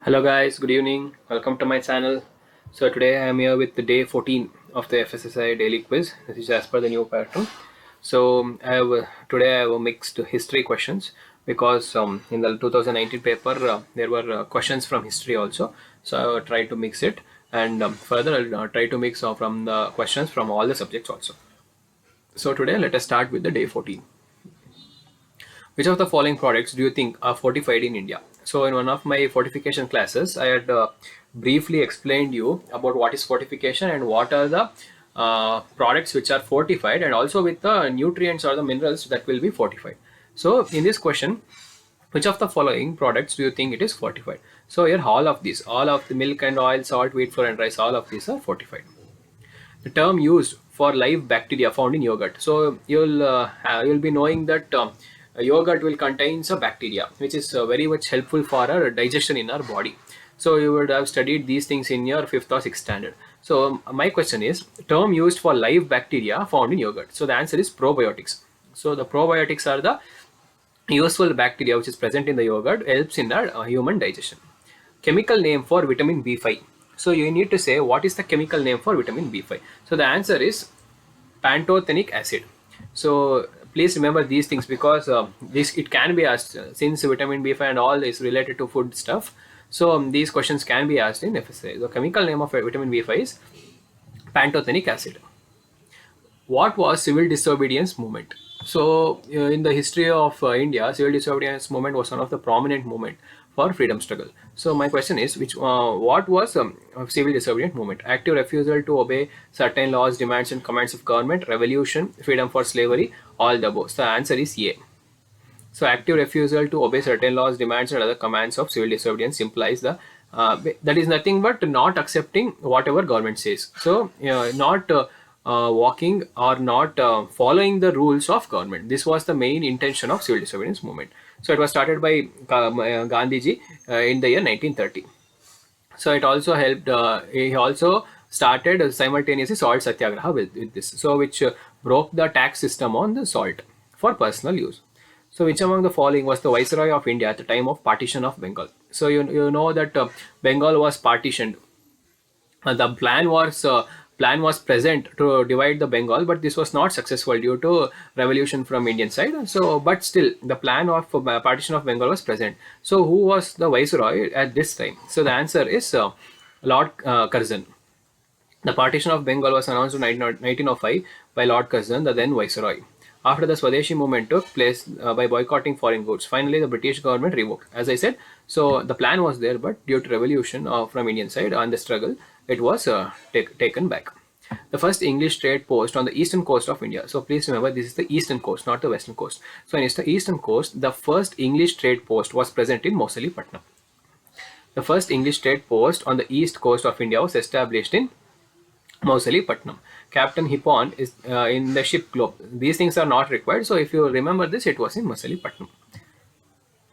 Hello guys, good evening. Welcome to my channel. So today I am here with the day 14 of the FSSI daily quiz. This is as per the new pattern. So today I have mixed history questions because in the 2019 paper there were questions from history also. So I will try to mix it, and further I'll try to mix from the questions from all the subjects also. So today let us start with the day 14. Which of the following products do you think are fortified in India? So in one of my fortification classes, I had briefly explained you about what is fortification and what are the products which are fortified, and also with the nutrients or the minerals that will be fortified. So in this question, which of the following products do you think it is fortified? So here all of the milk and oil, salt, wheat, flour and rice, all of these are fortified. The term used for live bacteria found in yogurt. So you'll be knowing that yogurt will contain some bacteria, which is very much helpful for our digestion in our body. So you would have studied these things in your fifth or sixth standard. So my question is, term used for live bacteria found in yogurt. So the answer is probiotics. So the probiotics are the useful bacteria which is present in the yogurt, helps in our human digestion. Chemical name for vitamin B5. So you need to say what is the chemical name for vitamin B5. So the answer is pantothenic acid. So please remember these things because this it can be asked since vitamin B5 and all is related to food stuff. So these questions can be asked in FSA. The chemical name of vitamin B5 is pantothenic acid. What was civil disobedience movement? So in the history of India, civil disobedience movement was one of the prominent movement for freedom struggle. So my question is, what was civil disobedience movement? Active refusal to obey certain laws, demands and commands of government, revolution, freedom for slavery, all the above. So the answer is A. So active refusal to obey certain laws, demands and other commands of civil disobedience implies that is nothing but not accepting whatever government says. So not walking or not following the rules of government. This was the main intention of civil disobedience movement. So it was started by Gandhiji in the year 1930. So it also helped. He also started simultaneously salt satyagraha with this. So which broke the tax system on the salt for personal use. So which among the following was the viceroy of India at the time of partition of Bengal? So you know that Bengal was partitioned. The plan was present to divide the Bengal, but this was not successful due to revolution from Indian side. So, but still, the plan of partition of Bengal was present. So, who was the viceroy at this time? So, the answer is Lord Curzon. The partition of Bengal was announced in 1905 by Lord Curzon, the then viceroy. After the Swadeshi movement took place by boycotting foreign goods, finally the British government revoked. As I said, so the plan was there, but due to revolution from Indian side and the struggle, it was taken back. The first English trade post on the eastern coast of India. So please remember, this is the eastern coast, not the western coast. So in the eastern coast, the first English trade post was present in Moselipatnam. The first English trade post on the east coast of India was established in Mausoleepatnam. Captain Hippon is in the ship Globe. These things are not required. So if you remember this, it was in Mausoleepatnam.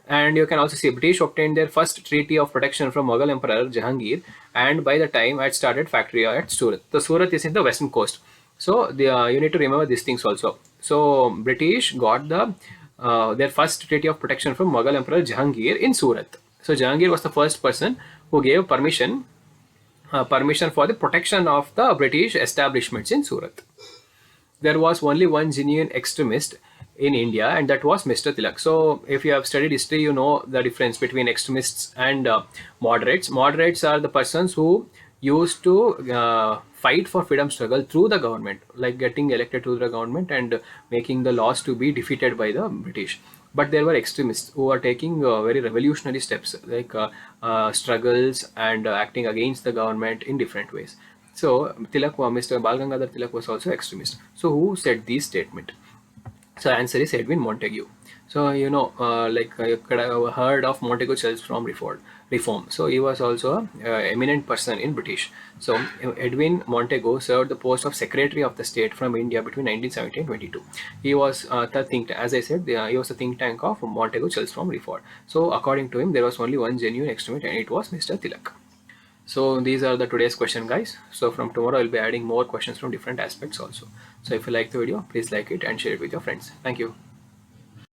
And you can also see British obtained their first treaty of protection from Mughal Emperor Jahangir, and by the time had started factory at Surat. The Surat is in the western coast. So you need to remember these things also. So British got their first treaty of protection from Mughal Emperor Jahangir in Surat. So Jahangir was the first person who gave permission for the protection of the British establishments in Surat. There was only one genuine extremist in India, and that was Mr. Tilak. So, if you have studied history, you know the difference between extremists and moderates. Moderates are the persons who used to fight for freedom struggle through the government, like getting elected to the government and making the laws to be defeated by the British. But there were extremists who are taking very revolutionary steps, like struggles and acting against the government in different ways. So Tilak, Mr. Bal Gangadhar Tilak was also extremist. So who said this statement? So answer is Edwin Montagu. So you could have heard of Montagu Cells from Reform. So he was also a eminent person in British. So Edwin Montagu served the post of Secretary of the State from India between 1970 and 22. He was the think, as I said, he was the think tank of Montagu Cells from Reform. So according to him, there was only one genuine extremist, and it was Mr. Tilak. So these are the today's question, guys. So from tomorrow I'll be adding more questions from different aspects also. So if you like the video, please like it and share it with your friends. Thank you.